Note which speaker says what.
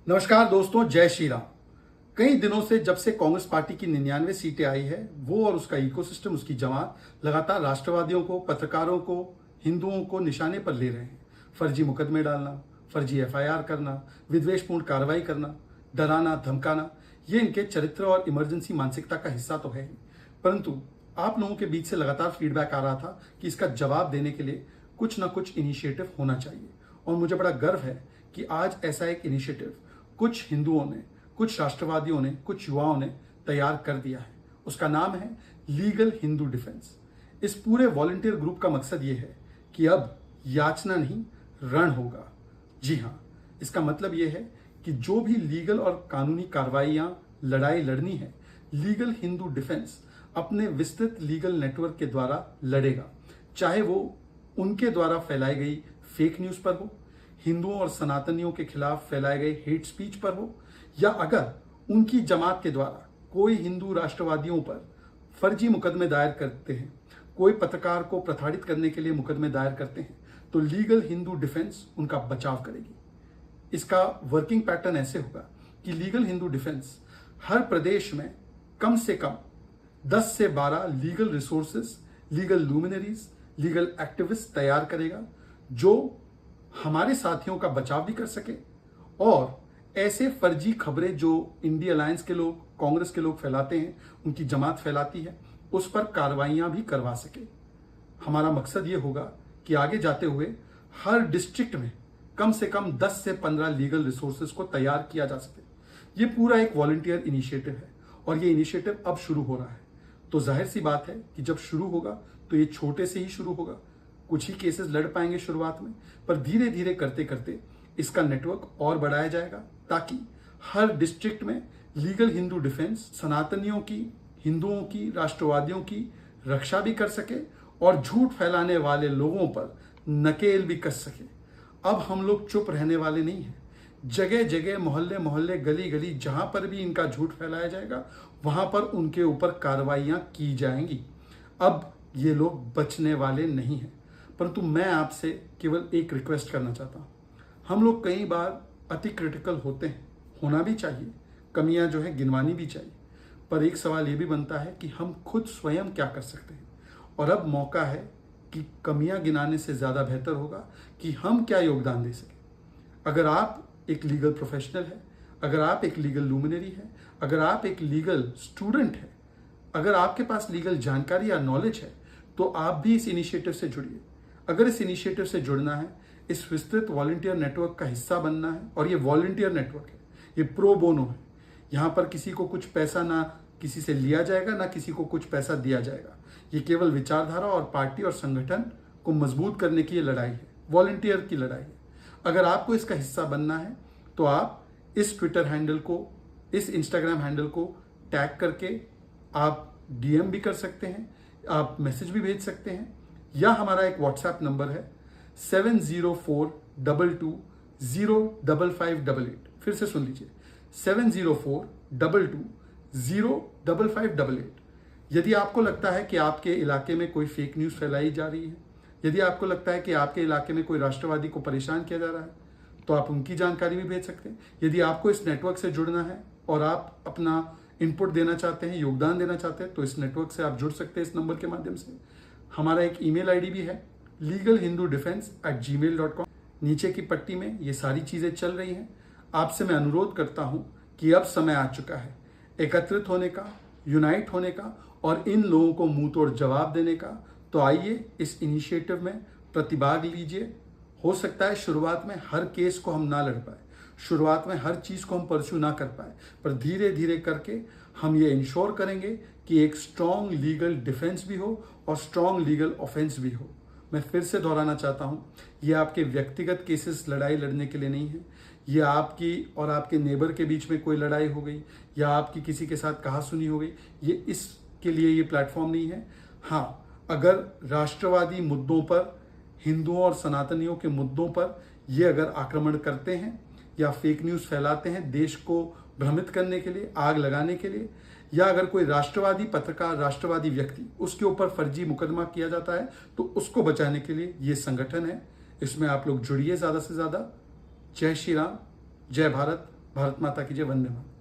Speaker 1: नमस्कार दोस्तों, जय श्री राम। कई दिनों से जब से कांग्रेस पार्टी की 99 सीटें आई है, वो और उसका इकोसिस्टम, उसकी जमात लगातार राष्ट्रवादियों को, पत्रकारों को, हिंदुओं को निशाने पर ले रहे हैं। फर्जी मुकदमे डालना, फर्जी एफआईआर करना, विद्वेषपूर्ण कार्रवाई करना, डराना, धमकाना, ये इनके चरित्र और इमरजेंसी मानसिकता का हिस्सा तो है ही। परंतु आप लोगों के बीच से लगातार फीडबैक आ रहा था कि इसका जवाब देने के लिए कुछ ना कुछ इनिशिएटिव होना चाहिए। और मुझे बड़ा गर्व है कि आज ऐसा एक इनिशिएटिव कुछ हिंदुओं ने, कुछ राष्ट्रवादियों ने, कुछ युवाओं ने तैयार कर दिया है। उसका नाम है लीगल हिंदू डिफेंस। इस पूरे वॉलंटियर ग्रुप का मकसद ये है कि अब याचना नहीं, रण होगा। जी हाँ, इसका मतलब ये है कि जो भी लीगल और कानूनी कार्रवाइयां, लड़ाई लड़नी है, लीगल हिंदू डिफेंस अपने विस्तृत लीगल नेटवर्क के द्वारा लड़ेगा। चाहे वो उनके द्वारा फैलाई गई फेक न्यूज पर हो, हिंदुओं और सनातनियों के खिलाफ फैलाए गए हेट स्पीच पर हो, या अगर उनकी जमात के द्वारा कोई हिंदू राष्ट्रवादियों पर फर्जी मुकदमे दायर करते हैं, कोई पत्रकार को प्रताड़ित करने के लिए मुकदमे दायर करते हैं, तो लीगल हिंदू डिफेंस उनका बचाव करेगी। इसका वर्किंग पैटर्न ऐसे होगा कि लीगल हिंदू डिफेंस हर प्रदेश में कम से कम 10 से 12 legal resources, legal luminaries, legal activist तैयार करेगा, जो हमारे साथियों का बचाव भी कर सके और ऐसे फर्जी खबरें जो इंडिया अलायंस के लोग, कांग्रेस के लोग फैलाते हैं, उनकी जमात फैलाती है, उस पर कार्रवाइयां भी करवा सके। हमारा मकसद ये होगा कि आगे जाते हुए हर डिस्ट्रिक्ट में कम से कम 10 से 15 लीगल रिसोर्सेज को तैयार किया जा सके। ये पूरा एक वॉलंटियर इनिशिएटिव है और ये इनिशिएटिव अब शुरू हो रहा है। तो जाहिर सी बात है कि जब शुरू होगा तो ये छोटे से ही शुरू होगा। कुछ ही केसेस लड़ पाएंगे शुरुआत में, पर धीरे धीरे करते करते इसका नेटवर्क और बढ़ाया जाएगा, ताकि हर डिस्ट्रिक्ट में लीगल हिंदू डिफेंस सनातनियों की, हिंदुओं की, राष्ट्रवादियों की रक्षा भी कर सके और झूठ फैलाने वाले लोगों पर नकेल भी कस सके। अब हम लोग चुप रहने वाले नहीं हैं। जगह जगह, मोहल्ले मोहल्ले, गली गली, जहां पर भी इनका झूठ फैलाया जाएगा, वहां पर उनके ऊपर कार्रवाइयां की जाएंगी। अब ये लोग बचने वाले नहीं हैं। परंतु मैं आपसे केवल एक रिक्वेस्ट करना चाहता हूं। हम लोग कई बार अति क्रिटिकल होते हैं, होना भी चाहिए, कमियां जो है गिनवानी भी चाहिए, पर एक सवाल ये भी बनता है कि हम खुद स्वयं क्या कर सकते हैं। और अब मौका है कि कमियां गिनाने से ज़्यादा बेहतर होगा कि हम क्या योगदान दे सकें। अगर आप एक लीगल प्रोफेशनल है, अगर आप एक लीगल लुमिनरी है, अगर आप एक लीगल स्टूडेंट है, अगर आपके पास लीगल जानकारी या नॉलेज है, तो आप भी इस इनिशिएटिव से जुड़िए। अगर इस इनिशिएटिव से जुड़ना है, इस विस्तृत वॉलंटियर नेटवर्क का हिस्सा बनना है, और ये वॉलंटियर नेटवर्क है, ये प्रो बोनो है। यहाँ पर किसी को कुछ पैसा ना किसी से लिया जाएगा, ना किसी को कुछ पैसा दिया जाएगा। ये केवल विचारधारा और पार्टी और संगठन को मजबूत करने की ये लड़ाई है, वॉलंटियर की लड़ाई है। अगर आपको इसका हिस्सा बनना है तो आप इस ट्विटर हैंडल को, इस इंस्टाग्राम हैंडल को टैग करके आप डीएम भी कर सकते हैं, आप मैसेज भी भेज सकते हैं, या हमारा एक व्हाट्सएप नंबर है 7042205588। फिर से सुन लीजिए, 7042205588। यदि आपको लगता है कि आपके इलाके में कोई फेक न्यूज़ फैलाई जा रही है, यदि आपको लगता है कि आपके इलाके में कोई राष्ट्रवादी को परेशान किया जा रहा है, तो आप उनकी जानकारी भी भेज सकते हैं। यदि आपको इस नेटवर्क से जुड़ना है और आप अपना इनपुट देना चाहते हैं, योगदान देना चाहते हैं, तो इस नेटवर्क से आप जुड़ सकते हैं इस नंबर के माध्यम से। हमारा एक ईमेल आईडी भी है legalhindudefense@gmail.com। नीचे की पट्टी में ये सारी चीज़ें चल रही हैं। आपसे मैं अनुरोध करता हूं कि अब समय आ चुका है एकत्रित होने का, यूनाइट होने का और इन लोगों को मुंह तोड़ जवाब देने का। तो आइए इस इनिशिएटिव में प्रतिभाग लीजिए। हो सकता है शुरुआत में हर केस को हम ना लड़ पाए, शुरुआत में हर चीज़ को हम परस्यू ना कर पाए, पर धीरे धीरे करके हम ये इंश्योर करेंगे कि एक स्ट्रॉन्ग लीगल डिफेंस भी हो और स्ट्रॉन्ग लीगल ऑफेंस भी हो। मैं फिर से दोहराना चाहता हूँ, ये आपके व्यक्तिगत केसेस लड़ाई लड़ने के लिए नहीं है। ये आपकी और आपके नेबर के बीच में कोई लड़ाई हो गई, या आपकी किसी के साथ कहासुनी हो गई, ये इसके लिए ये प्लेटफॉर्म नहीं है। हाँ, अगर राष्ट्रवादी मुद्दों पर, हिंदुओं और सनातनियों के मुद्दों पर ये अगर आक्रमण करते हैं या फेक न्यूज़ फैलाते हैं देश को भ्रमित करने के लिए, आग लगाने के लिए, या अगर कोई राष्ट्रवादी पत्रकार, राष्ट्रवादी व्यक्ति, उसके ऊपर फर्जी मुकदमा किया जाता है, तो उसको बचाने के लिए ये संगठन है। इसमें आप लोग जुड़िए ज़्यादा से ज़्यादा। जय श्री राम, जय भारत। भारत माता की जय, वंदे मातरम।